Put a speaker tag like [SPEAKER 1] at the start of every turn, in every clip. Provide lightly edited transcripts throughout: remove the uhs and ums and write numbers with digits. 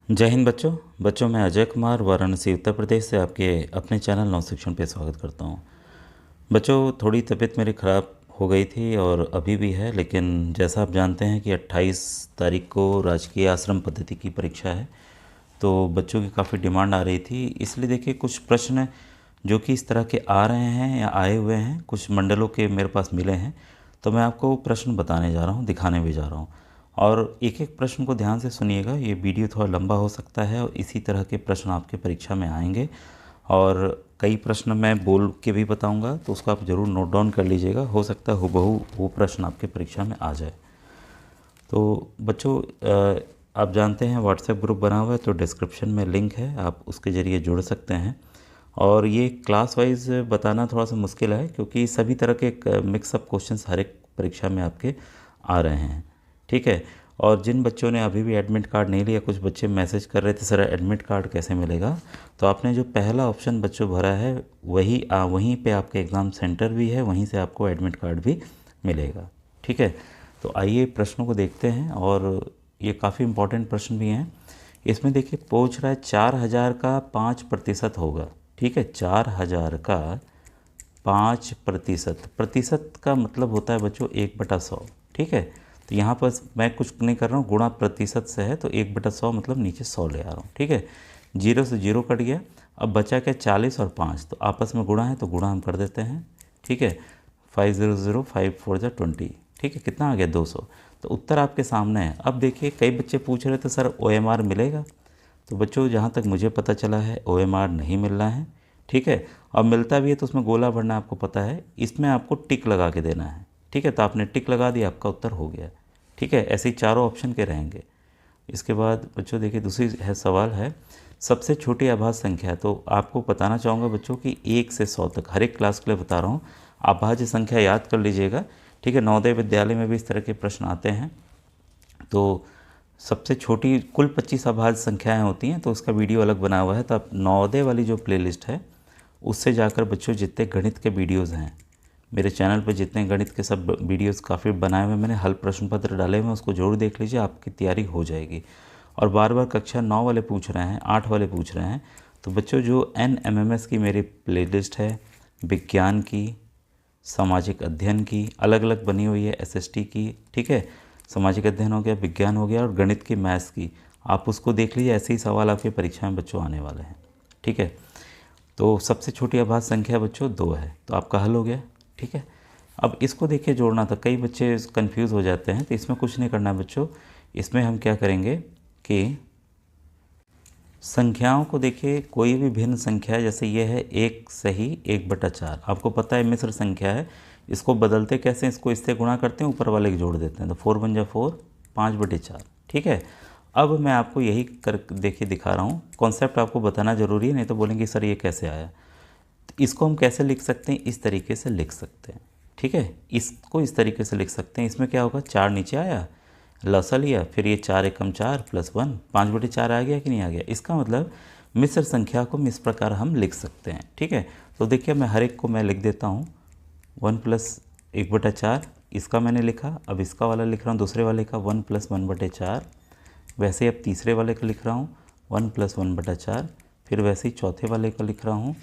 [SPEAKER 1] जय हिंद बच्चों। मैं अजय कुमार वाराणसी उत्तर प्रदेश से आपके अपने चैनल नव शिक्षण पे स्वागत करता हूँ। बच्चों, थोड़ी तबीयत मेरी ख़राब हो गई थी और अभी भी है, लेकिन जैसा आप जानते हैं कि 28 तारीख को राजकीय आश्रम पद्धति की परीक्षा है, तो बच्चों की काफ़ी डिमांड आ रही थी। इसलिए देखिए, कुछ प्रश्न जो कि इस तरह के आ रहे हैं या आए हुए हैं, कुछ मंडलों के मेरे पास मिले हैं, तो मैं आपको प्रश्न बताने जा रहा हूँ, दिखाने भी जा रहा हूँ। और एक एक प्रश्न को ध्यान से सुनिएगा, ये वीडियो थोड़ा लंबा हो सकता है और इसी तरह के प्रश्न आपके परीक्षा में आएंगे। और कई प्रश्न मैं बोल के भी बताऊंगा, तो उसको आप ज़रूर नोट डाउन कर लीजिएगा, हो सकता है हूबहू वो प्रश्न आपके परीक्षा में आ जाए। तो बच्चों, आप जानते हैं व्हाट्सएप ग्रुप बना हुआ है, तो डिस्क्रिप्शन में लिंक है, आप उसके ज़रिए जुड़ सकते हैं। और ये क्लास वाइज बताना थोड़ा सा मुश्किल है, क्योंकि सभी तरह के मिक्सअप क्वेश्चंस हर एक परीक्षा में आपके आ रहे हैं। ठीक है। और जिन बच्चों ने अभी भी एडमिट कार्ड नहीं लिया, कुछ बच्चे मैसेज कर रहे थे सर एडमिट कार्ड कैसे मिलेगा, तो आपने जो पहला ऑप्शन बच्चों भरा है वहीं पे आपका एग्ज़ाम सेंटर भी है, वहीं से आपको एडमिट कार्ड भी मिलेगा। ठीक है। तो आइए प्रश्नों को देखते हैं, और ये काफ़ी इम्पोर्टेंट प्रश्न भी हैं। इसमें देखिए पूछ रहा है 4000 का 5% होगा। ठीक है, 4000 का 5%, प्रतिशत का मतलब होता है बच्चों 1/100। ठीक है। तो यहाँ पर मैं कुछ नहीं कर रहा हूँ, गुणा प्रतिशत से है, तो 1/100 मतलब नीचे 100 ले आ रहा हूँ। ठीक है। जीरो से जीरो कट गया, अब बचा क्या 40 और 5, तो आपस में गुणा है, तो गुणा हम कर देते हैं। ठीक है। 500 5 4 20। ठीक है, कितना आ गया 200। तो उत्तर आपके सामने है। अब देखिए, कई बच्चे पूछ रहे थे सर OMR मिलेगा, तो बच्चों जहाँ तक मुझे पता चला है OMR नहीं मिल रहा है। ठीक है। और मिलता भी है तो उसमें गोला भरना आपको पता है, इसमें आपको टिक लगा के देना है। ठीक है, तो आपने टिक लगा दिया, आपका उत्तर हो गया। ठीक है, ऐसे ही चारों ऑप्शन के रहेंगे। इसके बाद बच्चों देखिए, दूसरी है सवाल है सबसे छोटी आभाज्य संख्या। तो आपको बताना चाहूँगा बच्चों कि 1 से 100 तक, हर एक क्लास के लिए बता रहा हूँ, आभाज्य संख्या याद कर लीजिएगा। ठीक है, नवोदय विद्यालय में भी इस तरह के प्रश्न आते हैं। तो सबसे छोटी कुल 25 अभाज्य संख्याएं होती हैं, तो उसका वीडियो अलग बना हुआ है, तो आप नवोदय वाली जो प्लेलिस्ट है उससे जाकर बच्चों जितने गणित के वीडियोज़ हैं मेरे चैनल पर, जितने गणित के सब वीडियोज़ काफ़ी बनाए हुए मैंने, हल प्रश्न पत्र डाले हुए हैं, उसको जरूर देख लीजिए, आपकी तैयारी हो जाएगी। और बार बार कक्षा 9 वाले पूछ रहे हैं, 8 वाले पूछ रहे हैं, तो बच्चों जो NMMS की मेरी प्लेलिस्ट है, विज्ञान की, सामाजिक अध्ययन की अलग अलग बनी हुई है, SST की। ठीक है, सामाजिक अध्ययन हो गया, विज्ञान हो गया, और गणित की, मैथ्स की, आप उसको देख लीजिए, ऐसे ही सवाल आपकी परीक्षा में बच्चों आने वाले हैं। ठीक है। तो सबसे छोटी अभाज्य संख्या बच्चों 2 है, तो आपका हल हो गया। ठीक है। अब इसको देखिए, जोड़ना था, कई बच्चे कंफ्यूज हो जाते हैं, तो इसमें कुछ नहीं करना है बच्चों। इसमें हम क्या करेंगे कि संख्याओं को देखिए, कोई भी भिन्न संख्या, जैसे ये है 1 सही 1/4, आपको पता है मिश्र संख्या है, इसको बदलते कैसे हैं, इसको इससे गुणा करते हैं, ऊपर वाले को जोड़ देते हैं, तो 4 × 4 5/4। ठीक है। अब मैं आपको यही कर देखिए दिखा रहा हूँ, कॉन्सेप्ट आपको बताना ज़रूरी है, नहीं तो बोलेंगे सर ये कैसे आया। तो इसको हम कैसे लिख सकते हैं, इस तरीके से लिख सकते हैं। ठीक है, इसको इस तरीके से लिख सकते हैं। इसमें क्या होगा, 4 नीचे आया, लसा लिया, फिर ये 4 एकम 4 + 1, 5/4 आ गया कि नहीं आ गया। इसका मतलब मिश्र संख्या को इस प्रकार हम लिख सकते हैं। ठीक है। तो देखिए, मैं हर एक को मैं लिख देता हूँ। 1 + 1/4 इसका मैंने लिखा, अब इसका वाला लिख रहा हूँ, दूसरे वाले का 1 + 1/4। वैसे ही अब तीसरे वाले का लिख रहा हूँ 1 + 1/4, फिर वैसे ही चौथे वाले का लिख रहा हूँ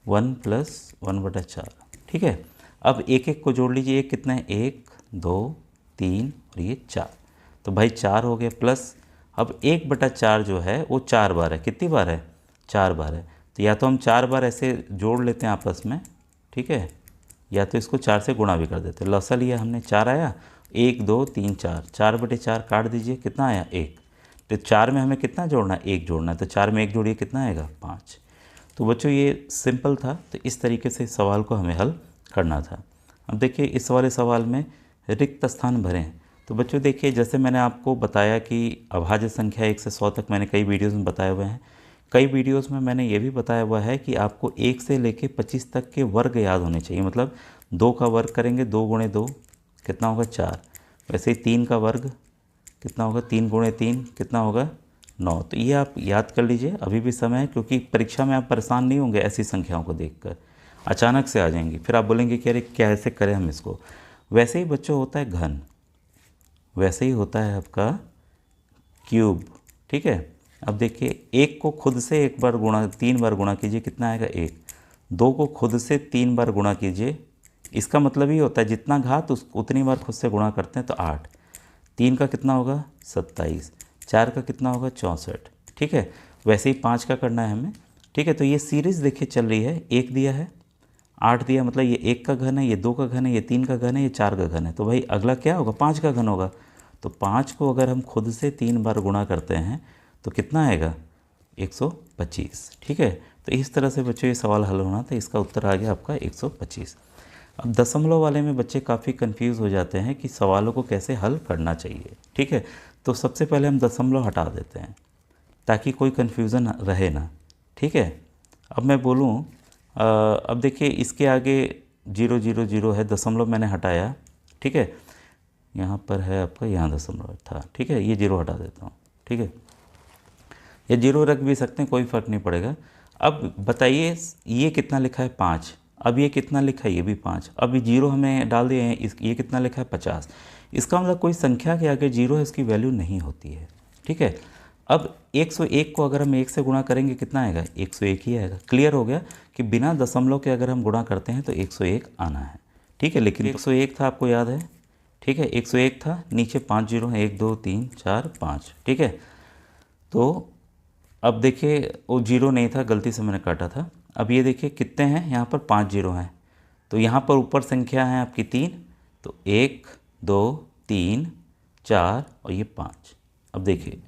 [SPEAKER 1] 1 + 1/4। ठीक है। अब एक एक को जोड़ लीजिए, एक कितना है, 1 2 3 और ये 4, तो भाई 4 हो गए, प्लस अब 1/4 जो है वो 4 बार है, कितनी बार है, 4 बार है। तो या तो हम 4 बार ऐसे जोड़ लेते हैं आपस में, ठीक है, या तो इसको 4 से गुणा भी कर देते हैं। लसा लिया हमने, 4 आया, 1 2 3 4, 4/4 काट दीजिए, कितना आया 1। तो 4 में हमें कितना जोड़ना है, 1 जोड़ना है, तो 4 में 1 जोड़िए, कितना आएगा 5। तो बच्चों ये सिंपल था, तो इस तरीके से इस सवाल को हमें हल करना था। अब देखिए, इस वाले सवाल में रिक्त स्थान भरें। तो बच्चों देखिए, जैसे मैंने आपको बताया कि अभाज्य संख्या 1 से 100 तक मैंने कई वीडियोज़ में बताए हुए हैं, कई वीडियोज़ में मैंने ये भी बताया हुआ है कि आपको 1 से लेके 25 तक के वर्ग याद होने चाहिए। मतलब 2 का वर्ग करेंगे, 2 × 2 कितना होगा 4, वैसे ही 3 का वर्ग कितना होगा, 3 × 3 कितना होगा 9। तो ये आप याद कर लीजिए, अभी भी समय है, क्योंकि परीक्षा में आप परेशान नहीं होंगे ऐसी संख्याओं को देखकर, अचानक से आ जाएंगी, फिर आप बोलेंगे कि अरे कैसे करें हम इसको। वैसे ही बच्चों होता है घन, वैसे ही होता है आपका क्यूब। ठीक है, अब देखिए 1 को खुद से एक बार गुणा 3 बार गुणा कीजिए, कितना आएगा 1। 2 को खुद से 3 बार गुणा कीजिए, इसका मतलब ये होता है जितना घात उतनी बार खुद से गुणा करते हैं तो 8। 3 का कितना होगा 27, 4 का कितना होगा 64, ठीक है। वैसे ही 5 का करना है हमें, ठीक है। तो ये सीरीज़ देखिए चल रही है, 1 दिया है, 8 दिया, मतलब ये 1 का घन है, ये 2 का घन है, ये 3 का घन है, ये 4 का घन है। तो भाई अगला क्या होगा 5 का घन होगा। तो 5 को अगर हम खुद से 3 बार गुणा करते हैं तो कितना आएगा 125, ठीक है। तो इस तरह से बच्चों ये सवाल हल होना था, इसका उत्तर आ गया आपका 125। अब दशमलव वाले में बच्चे काफ़ी कंफ्यूज हो जाते हैं कि सवालों को कैसे हल करना चाहिए, ठीक है। तो सबसे पहले हम दशमलव हटा देते हैं ताकि कोई कन्फ्यूज़न रहे ना, ठीक है। अब मैं बोलूँ, अब देखिए इसके आगे 0 0 0 है, दशमलव मैंने हटाया, ठीक है। यहाँ पर है आपका, यहाँ दशमलव था, ठीक है। ये 0 हटा देता हूँ, ठीक है। या 0 रख भी सकते हैं, कोई फ़र्क नहीं पड़ेगा। अब बताइए ये कितना लिखा है 5, अब ये कितना लिखा है, ये भी 5। अब ये 0 हमें डाल दिए हैं, ये कितना लिखा है 50। इसका मतलब कोई संख्या के आगे 0 है, इसकी वैल्यू नहीं होती है, ठीक है। अब 101 को अगर हम 1 से गुणा करेंगे कितना आएगा 101 ही आएगा। क्लियर हो गया कि बिना दशमलव के अगर हम गुणा करते हैं तो 101 आना है, ठीक है। लेकिन 101 था, आपको याद है, ठीक है। 101 था, नीचे 5 जीरो हैं, 1 2 3 4 5, ठीक है। तो अब देखिए वो 0 नहीं था, गलती से मैंने काटा था। अब ये देखिए कितने हैं, यहाँ पर 5 जीरो हैं, तो यहाँ पर ऊपर संख्या है आपकी 3, तो 1 2 3 4 और ये 5। अब देखिए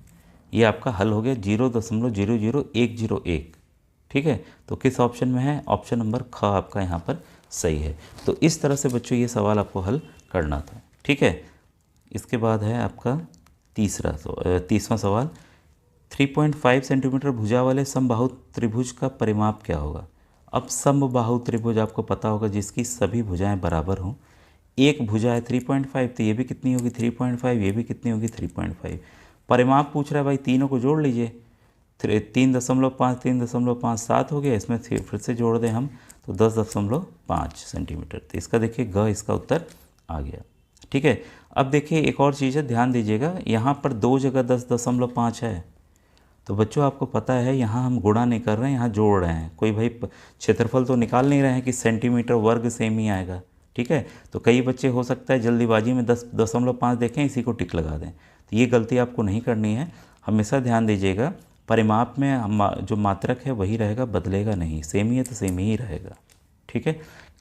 [SPEAKER 1] ये आपका हल हो गया 0.00101, ठीक है। तो किस ऑप्शन में है, ऑप्शन नंबर ख आपका यहाँ पर सही है। तो इस तरह से बच्चों ये सवाल आपको हल करना था, ठीक है। इसके बाद है आपका तीसरा सवाल, 3.5 सेंटीमीटर भुजा वाले समबाहु त्रिभुज का परिमाप क्या होगा। अब समबाहु त्रिभुज आपको पता होगा जिसकी सभी भुजाएं बराबर हों। एक भुजा है 3.5, तो ये भी कितनी होगी 3.5, ये भी कितनी होगी 3.5। परिमाप पूछ रहा है भाई, तीनों को जोड़ लीजिए, 3.5 3.5 7 हो गया, इसमें फिर से जोड़ दें हम तो 10.5 सेंटीमीटर। तो इसका देखिए ग इसका उत्तर आ गया, ठीक है। अब देखिए एक और चीज़ है, ध्यान दीजिएगा, यहाँ पर 2 जगह 10.5 है, तो बच्चों आपको पता है यहाँ हम गुणा नहीं कर रहे हैं, यहाँ जोड़ रहे हैं। कोई भाई क्षेत्रफल तो निकाल नहीं रहे हैं कि सेंटीमीटर वर्ग सेम ही आएगा, ठीक है। तो कई बच्चे हो सकता है जल्दीबाजी में 10.5 देखें, इसी को टिक लगा दें, तो ये गलती आपको नहीं करनी है। हमेशा ध्यान दीजिएगा परिमाप में जो मात्रक है वही रहेगा, बदलेगा नहीं, सेम ही है तो सेम ही रहेगा, ठीक है।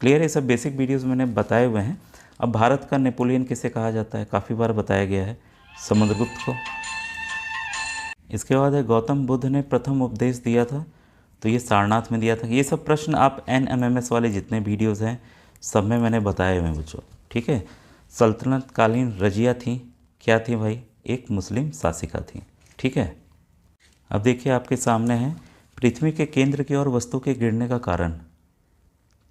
[SPEAKER 1] क्लियर है, सब बेसिक वीडियोज़ मैंने बताए हुए हैं। अब भारत का नेपोलियन किसे कहा जाता है, काफ़ी बार बताया गया है, समुद्रगुप्त को। इसके बाद है गौतम बुद्ध ने प्रथम उपदेश दिया था, तो ये सारनाथ में दिया था। ये सब प्रश्न आप NMMS वाले जितने वीडियोज़ हैं सब में मैंने बताए हुए हैं बच्चों, ठीक है। सल्तनत कालीन रजिया थी, क्या थी भाई, एक मुस्लिम शासिका थी, ठीक है। अब देखिए आपके सामने है पृथ्वी के केंद्र की ओर वस्तु के गिरने का कारण।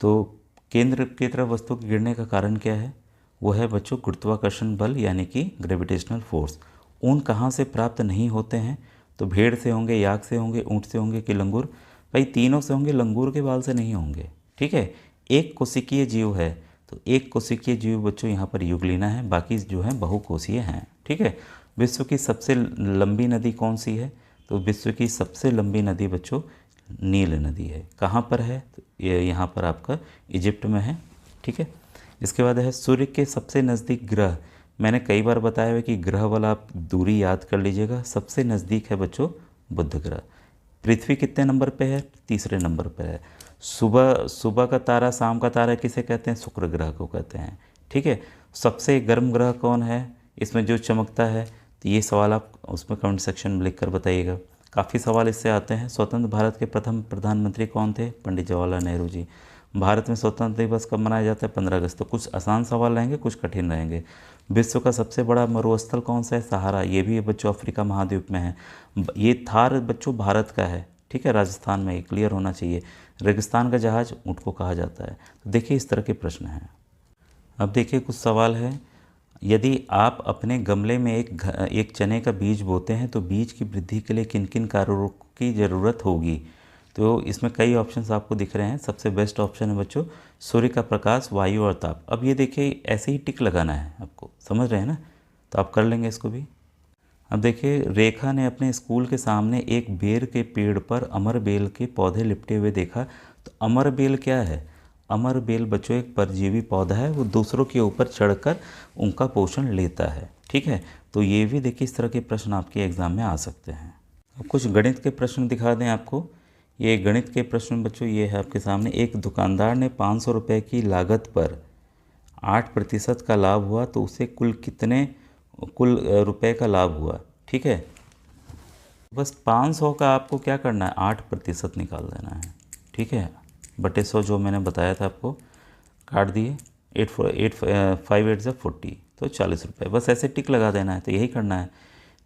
[SPEAKER 1] तो केंद्र की तरफ वस्तु के गिरने का कारण क्या है, वो है बच्चों गुरुत्वाकर्षण बल, यानी कि ग्रेविटेशनल फोर्स। ऊन कहाँ से प्राप्त नहीं होते हैं, तो भेड़ से होंगे, याक से होंगे, ऊँट से होंगे कि लंगूर, भाई तीनों से होंगे, लंगूर के बाल से नहीं होंगे, ठीक है। एक कोशिकीय जीव है, तो एक कोशिकीय जीव बच्चों यहाँ पर युगलिना है, बाकी जो है बहुकोशीय हैं, ठीक है। विश्व की सबसे लंबी नदी कौन सी है, तो विश्व की सबसे लंबी नदी बच्चों नील नदी है। कहाँ पर है, तो ये यहाँ पर आपका इजिप्ट में है, ठीक है। इसके बाद है सूर्य के सबसे नज़दीक ग्रह। मैंने कई बार बताया है कि ग्रह वाला आप दूरी याद कर लीजिएगा, सबसे नज़दीक है बच्चों बुध ग्रह। पृथ्वी कितने नंबर पे है, तीसरे नंबर पे है। सुबह का तारा, शाम का तारा किसे कहते हैं, शुक्र ग्रह को कहते हैं, ठीक है। सबसे गर्म ग्रह कौन है, इसमें जो चमकता है, तो ये सवाल आप उसमें कमेंट सेक्शन में लिख कर बताइएगा। काफ़ी सवाल इससे आते हैं। स्वतंत्र भारत के प्रथम प्रधानमंत्री कौन थे, पंडित जवाहरलाल नेहरू जी। भारत में स्वतंत्रता दिवस कब मनाया जाता है, 15 अगस्त। तो कुछ आसान सवाल रहेंगे, कुछ कठिन रहेंगे। विश्व का सबसे बड़ा मरुस्थल कौन सा है, सहारा। ये भी बच्चों अफ्रीका महाद्वीप में है। ये थार बच्चों भारत का है, ठीक है, राजस्थान में, ये क्लियर होना चाहिए। रेगिस्तान का जहाज ऊँट को कहा जाता है। तो देखिए इस तरह के प्रश्न हैं। अब देखिए कुछ सवाल है, यदि आप अपने गमले में एक चने का बीज बोते हैं तो बीज की वृद्धि के लिए किन किन कार्यों की ज़रूरत होगी। तो इसमें कई ऑप्शंस आपको दिख रहे हैं। सबसे बेस्ट ऑप्शन है बच्चों सूर्य का प्रकाश, वायु और ताप। अब ये देखिए ऐसे ही टिक लगाना है आपको, समझ रहे हैं ना, तो आप कर लेंगे इसको भी। अब देखिए, रेखा ने अपने स्कूल के सामने एक बेर के पेड़ पर अमर बेल के पौधे लिपटे हुए देखा। तो अमर बेल क्या है? अमर बेल बच्चों एक परजीवी पौधा है, वो दूसरों के ऊपर चढ़कर उनका पोषण लेता है। ठीक है, तो ये भी देखिए इस तरह के प्रश्न आपके एग्ज़ाम में आ सकते हैं। अब कुछ गणित के प्रश्न दिखा दें आपको। ये गणित के प्रश्न बच्चों ये है आपके सामने। एक दुकानदार ने 500 रुपये की लागत पर 8% का लाभ हुआ, तो उसे कुल रुपए का लाभ हुआ। ठीक है, बस 500 का आपको क्या करना है, 8% निकाल देना है। ठीक है, बटे 100 जो मैंने बताया था आपको, काट दिए, 5 8 से 40, तो 40 रुपये। बस ऐसे टिक लगा देना है, तो यही करना है।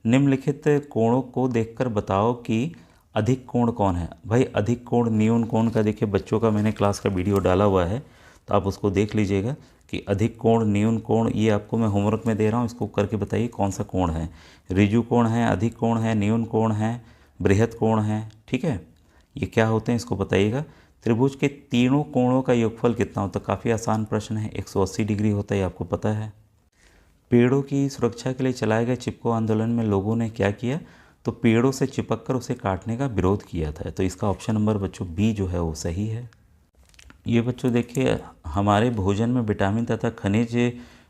[SPEAKER 1] निम्नलिखित कोणों को देखकर बताओ कि अधिक कोण कौन है। भाई अधिक कोण न्यून कोण का देखिए बच्चों का मैंने क्लास का वीडियो डाला हुआ है, तो आप उसको देख लीजिएगा कि अधिक कोण न्यून कोण, ये आपको मैं होमवर्क में दे रहा हूँ, इसको करके बताइए कौन सा कोण है। ऋजु कोण है, अधिक कोण है, न्यून कोण है, बृहत कोण है। ठीक है, ये क्या होते हैं इसको बताइएगा। त्रिभुज के तीनों कोणों का योगफल कितना होता है? काफ़ी आसान प्रश्न है, 180 डिग्री होता है, आपको पता है। पेड़ों की सुरक्षा के लिए चलाए गए चिपको आंदोलन में लोगों ने क्या किया? तो पेड़ों से चिपक कर उसे काटने का विरोध किया था। तो इसका ऑप्शन नंबर बच्चों बी जो है वो सही है। ये बच्चों देखिए, हमारे भोजन में विटामिन तथा खनिज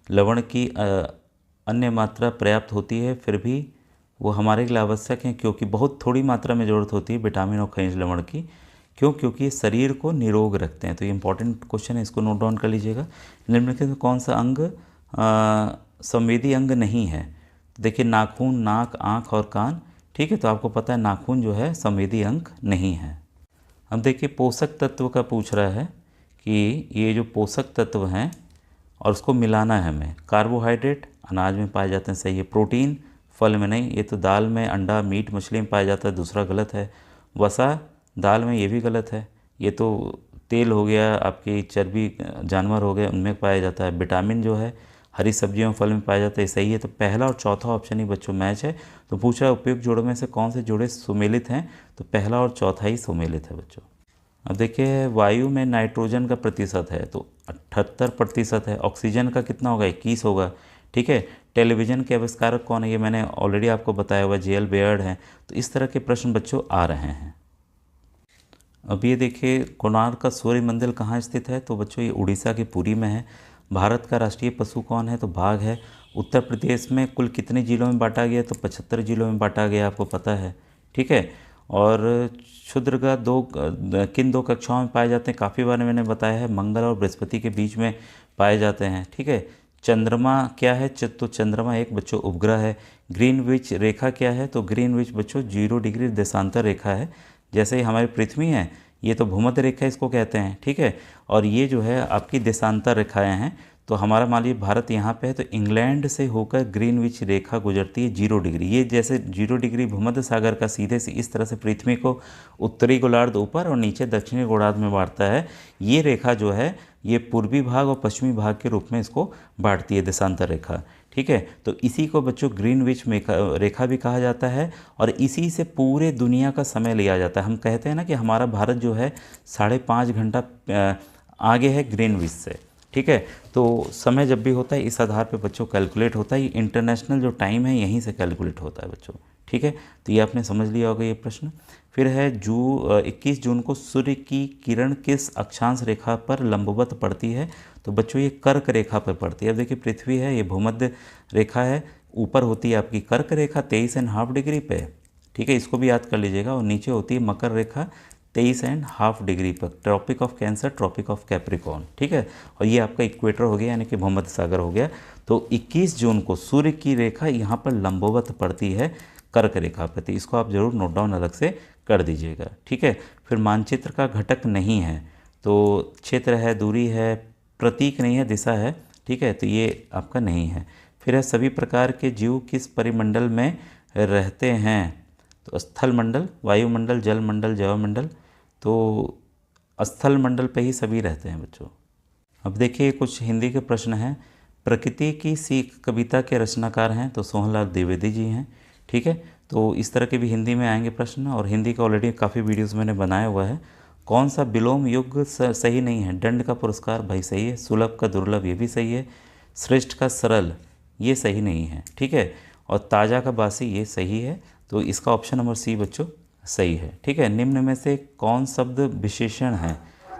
[SPEAKER 1] लवण की अन्य मात्रा पर्याप्त होती है, फिर भी वो हमारे लिए आवश्यक है, क्योंकि बहुत थोड़ी मात्रा में ज़रूरत होती है विटामिन और खनिज लवण की। क्यों? क्योंकि ये शरीर को निरोग रखते हैं। तो ये इंपॉर्टेंट क्वेश्चन है, इसको नोट डाउन कर लीजिएगा। निम्नलिखित में कौन सा अंग संवेदी अंग नहीं है? तो देखिए, नाखून, नाक, आँख और कान। ठीक है, तो आपको पता है नाखून जो है संवेदी अंग नहीं है। अब देखिए, पोषक तत्व का पूछ रहा है कि ये जो पोषक तत्व हैं और उसको मिलाना है हमें। कार्बोहाइड्रेट अनाज में पाए जाते हैं, सही है। प्रोटीन फल में नहीं, ये तो दाल में, अंडा, मीट, मछली में पाया जाता है, दूसरा गलत है। वसा दाल में, ये भी गलत है। ये तो तेल हो गया, आपकी चर्बी जानवर हो गए, उनमें पाया जाता है। विटामिन जो है हरी सब्जियों फल में पाया जाता है, सही है। तो पहला और चौथा ऑप्शन ही बच्चों मैच है। तो पूछ रहा है उपयुक्त जोड़ों में से कौन से जोड़े सुमेलित हैं? तो पहला और चौथा ही सुमेलित है बच्चों। अब देखिए, वायु में नाइट्रोजन का प्रतिशत है तो 78% है। ऑक्सीजन का कितना होगा? 21 होगा। ठीक है, टेलीविज़न के आविष्कारक कौन है? ये मैंने ऑलरेडी आपको बताया हुआ, जे.एल. बेयर्ड हैं। तो इस तरह के प्रश्न बच्चों आ रहे हैं। अब ये देखिए, कोणार्क का सूर्य मंदिर कहाँ स्थित है? तो बच्चों ये उड़ीसा के पुरी में है। भारत का राष्ट्रीय पशु कौन है? तो बाघ है। उत्तर प्रदेश में कुल कितने जिलों में बांटा गया? तो 75 जिलों में बांटा गया, आपको पता है। ठीक है, और क्षुद्रग्रह किन दो कक्षाओं में पाए जाते हैं? काफ़ी बार मैंने बताया है, मंगल और बृहस्पति के बीच में पाए जाते हैं। ठीक है, चंद्रमा क्या है? तो चंद्रमा एक बच्चों उपग्रह है। ग्रीनविच रेखा क्या है? तो ग्रीनविच बच्चों 0 डिग्री देशांतर रेखा है। जैसे ही हमारी पृथ्वी है, ये तो भूमध्य रेखा इसको कहते हैं। ठीक है, और ये जो है आपकी देशांतर रेखाएं हैं। तो हमारा मान लीजिए भारत यहाँ पे है, तो इंग्लैंड से होकर ग्रीनविच रेखा गुजरती है 0 डिग्री। ये जैसे 0 डिग्री भूमध्य सागर का सीधे से इस तरह से पृथ्वी को उत्तरी गोलार्ध ऊपर और नीचे दक्षिणी गोलार्ध में बांटता है। ये रेखा जो है ये पूर्वी भाग और पश्चिमी भाग के रूप में इसको बांटती है, देशांतर रेखा। ठीक है, तो इसी को बच्चों ग्रीनविच रेखा भी कहा जाता है, और इसी से पूरे दुनिया का समय लिया जाता है। हम कहते हैं ना कि हमारा भारत जो है 5.5 घंटा आगे है ग्रीनविच से। ठीक है, तो समय जब भी होता है इस आधार पे बच्चों कैलकुलेट होता है। ये इंटरनेशनल जो टाइम है यहीं से कैलकुलेट होता है बच्चों। ठीक है, तो ये आपने समझ लिया होगा ये प्रश्न। फिर है 21 जून को सूर्य की किरण किस अक्षांश रेखा पर लंबवत पड़ती है? तो बच्चों ये कर्क रेखा पर पड़ती है। अब देखिए, पृथ्वी है, ये भूमध्य रेखा है, ऊपर होती है आपकी कर्क रेखा 23.5 डिग्री पे। ठीक है, इसको भी याद कर लीजिएगा। और नीचे होती है मकर रेखा 23.5 डिग्री पर, tropic of cancer, tropic of capricorn. ठीक है, और ये आपका इक्वेटर हो गया, यानी कि भूमध्य सागर हो गया। तो 21 जून को सूर्य की रेखा यहाँ पर लंबवत पड़ती है कर्क रेखा पर। तो इसको आप जरूर नोट डाउन अलग से कर दीजिएगा। ठीक है, फिर मानचित्र का घटक नहीं है, तो क्षेत्र है, दूरी है, प्रतीक नहीं है, दिशा है। ठीक है, तो ये आपका नहीं है। फिर है सभी प्रकार के जीव किस परिमंडल में रहते हैं? तो स्थल मंडल, वायुमंडल, जल मंडल, जैवमंडल। तो स्थल मंडल पे ही सभी रहते हैं बच्चों। अब देखिए, कुछ हिंदी के प्रश्न हैं। प्रकृति की सीख कविता के रचनाकार हैं? तो सोहनलाल द्विवेदी जी हैं। ठीक है, तो इस तरह के भी हिंदी में आएंगे प्रश्न, और हिंदी का ऑलरेडी काफ़ी वीडियोस मैंने बनाया हुआ है। कौन सा विलोम युग सही नहीं है? दंड का पुरस्कार, भाई सही है। सुलभ का दुर्लभ, ये भी सही है। श्रेष्ठ का सरल, ये सही नहीं है। ठीक है, और ताज़ा का बासी ये सही है, तो इसका ऑप्शन नंबर सी बच्चों सही है। ठीक है, निम्न में से कौन शब्द विशेषण है?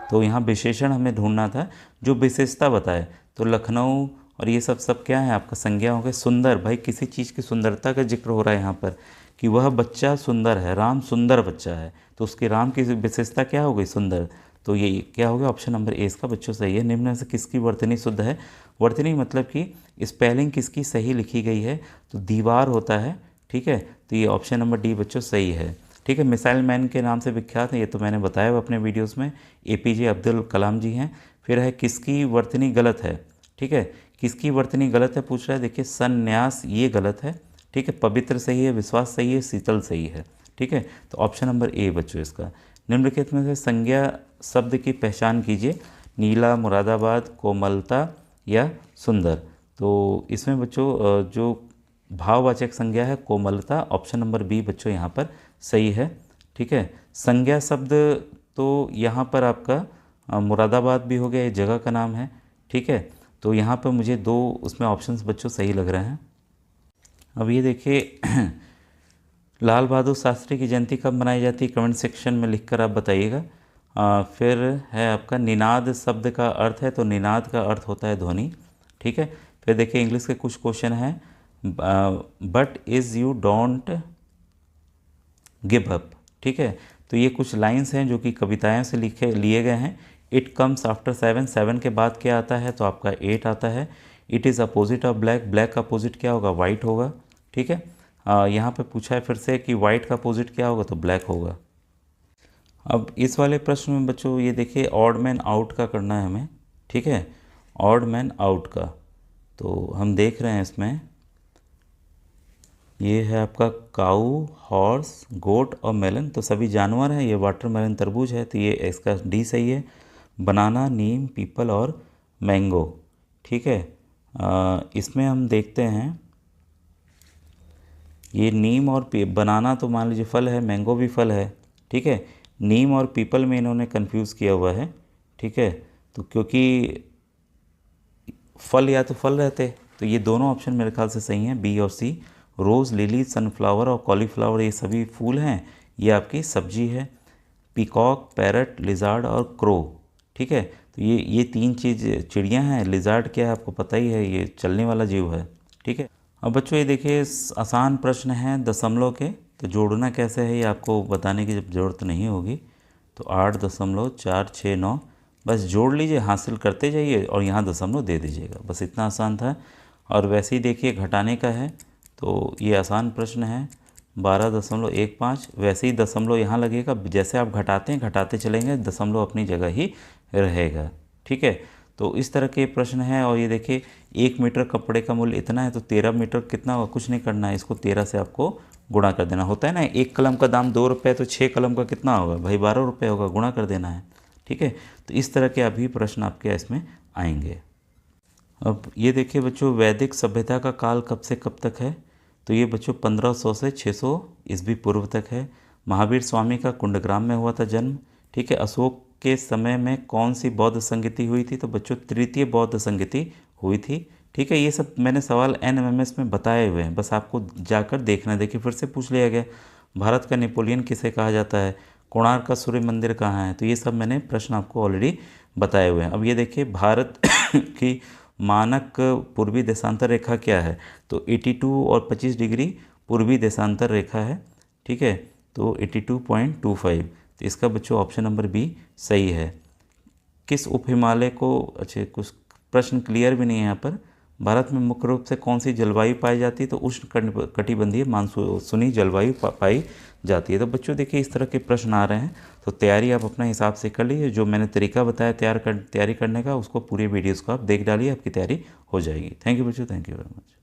[SPEAKER 1] तो यहाँ विशेषण हमें ढूंढना था जो विशेषता बताए। तो लखनऊ और ये सब क्या है आपका संज्ञा हो गए। सुंदर, भाई किसी चीज़ की सुंदरता का जिक्र हो रहा है यहाँ पर कि वह बच्चा सुंदर है, राम सुंदर बच्चा है, तो उसके राम की विशेषता क्या हो गई? सुंदर। तो ये क्या हो गया? ऑप्शन नंबर ए इसका बच्चों सही है। निम्न में से किसकी वर्तनी शुद्ध है? वर्तनी मतलब कि स्पेलिंग किसकी सही लिखी गई है? तो दीवार होता है। ठीक है, तो ये ऑप्शन नंबर डी बच्चों सही है। ठीक है, मिसाइल मैन के नाम से विख्यात है, ये तो मैंने बताया हुआ अपने वीडियोस में, एपीजे अब्दुल कलाम जी हैं। फिर है किसकी वर्तनी गलत है? ठीक है, किसकी वर्तनी गलत है पूछ रहा है। देखिए संन्यास ये गलत है। ठीक है, पवित्र सही है, विश्वास सही है, शीतल सही है। ठीक है, तो ऑप्शन नंबर ए बच्चों इसका। निम्नलिखित में से संज्ञा शब्द की पहचान कीजिए। नीला, मुरादाबाद, कोमलता या सुंदर। तो इसमें बच्चों जो भाववाचक संज्ञा है कोमलता, ऑप्शन नंबर बी बच्चों यहाँ पर सही है। ठीक है, संज्ञा शब्द तो यहाँ पर आपका मुरादाबाद भी हो गया, ये जगह का नाम है। ठीक है, तो यहाँ पर मुझे दो उसमें ऑप्शंस बच्चों सही लग रहे हैं। अब ये देखिए लाल बहादुर शास्त्री की जयंती कब मनाई जाती है? कमेंट सेक्शन में लिखकर आप बताइएगा। फिर है आपका निनाद शब्द का अर्थ है, तो निनाद का अर्थ होता है ध्वनि। ठीक है, फिर देखिए इंग्लिश के कुछ क्वेश्चन हैं। But is you don't give up. ठीक है, तो ये कुछ लाइंस हैं जो कि कविताएं से लिए गए हैं। इट कम्स आफ्टर 7, 7 के बाद क्या आता है? तो आपका 8 आता है। It is opposite of black, black का अपोजिट क्या होगा? वाइट होगा। ठीक है, यहाँ पे पूछा है फिर से कि वाइट का अपोजिट क्या होगा? तो ब्लैक होगा। अब इस वाले प्रश्न में बच्चों ये देखिए ऑड मैन आउट का करना है हमें। ठीक है, ऑड मैन आउट का, तो हम देख रहे हैं इसमें ये है आपका काऊ, हॉर्स, गोट और मेलन, तो सभी जानवर हैं। ये वाटरमेलन तरबूज है, तो ये इसका डी सही है। बनाना, नीम, पीपल और मैंगो। ठीक है, इसमें हम देखते हैं ये नीम और बनाना तो मान लीजिए फल है, मैंगो भी फल है। ठीक है, नीम और पीपल में इन्होंने कंफ्यूज किया हुआ है। ठीक है, तो क्योंकि फल या तो फल रहते, तो ये दोनों ऑप्शन मेरे ख्याल से सही हैं, बी और सी। रोज़, लिली, सनफ्लावर और कॉलीफ्लावर ये सभी फूल हैं, ये आपकी सब्जी है। पीकॉक, पैरट, लिजार्ड और क्रो। ठीक है, तो ये तीन चीज़ चिड़ियाँ हैं। लिजार्ड क्या है आपको पता ही है, ये चलने वाला जीव है। ठीक है, अब बच्चों ये देखिए आसान प्रश्न हैं दशमलव के, तो जोड़ना कैसे है ये आपको बताने की ज़रूरत नहीं होगी। तो 8.469 बस जोड़ लीजिए, हासिल करते जाइए और यहाँ दशमलव दे दीजिएगा, बस इतना आसान था। और वैसे ही देखिए घटाने का है, तो ये आसान प्रश्न है 12.15, वैसे ही दशमलव यहाँ लगेगा। जैसे आप घटाते हैं घटाते चलेंगे, दशमलव अपनी जगह ही रहेगा। ठीक है, तो इस तरह के प्रश्न हैं। और ये देखिए 1 मीटर कपड़े का मूल्य इतना है, तो 13 मीटर कितना होगा? कुछ नहीं करना है, इसको 13 से आपको गुणा कर देना होता है ना। 1 कलम का दाम 2 रुपये, तो 6 कलम का कितना होगा भाई? 12 रुपये होगा, गुणा कर देना है। ठीक है, तो इस तरह के अभी प्रश्न आपके इसमें आएंगे। अब ये देखिए बच्चों वैदिक सभ्यता का काल कब से कब तक है? तो ये बच्चों 1500 से 600 ईस्वी पूर्व तक है। महावीर स्वामी का कुंडग्राम में हुआ था जन्म। ठीक है, अशोक के समय में कौन सी बौद्ध संगति हुई थी? तो बच्चों तृतीय बौद्ध संगति हुई थी। ठीक है, ये सब मैंने सवाल NMMS में बताए हुए हैं, बस आपको जाकर देखना। देखिए फिर से पूछ लिया गया भारत का नेपोलियन किसे कहा जाता है? कोणार्क का सूर्य मंदिर कहाँ है? तो ये सब मैंने प्रश्न आपको ऑलरेडी बताए हुए हैं। अब ये देखिए भारत की मानक पूर्वी देशांतर रेखा क्या है? तो 82 और 25 डिग्री पूर्वी देशांतर रेखा है। ठीक है, तो 82.25, तो इसका बच्चों ऑप्शन नंबर बी सही है। किस उप हिमालय को, अच्छे कुछ प्रश्न क्लियर भी नहीं है यहाँ पर। भारत में मुख्य रूप से कौन सी जलवायु पाई जाती है? तो उष्ण कटिबंधीय मानसूनी जलवायु पाई जाती है। तो बच्चों देखिए इस तरह के प्रश्न आ रहे हैं, तो तैयारी आप अपने हिसाब से कर लीजिए। जो मैंने तरीका बताया तैयारी करने का, उसको पूरे वीडियोज़ को आप देख डालिए, आपकी तैयारी हो जाएगी। थैंक यू बच्चों, थैंक यू वेरी मच।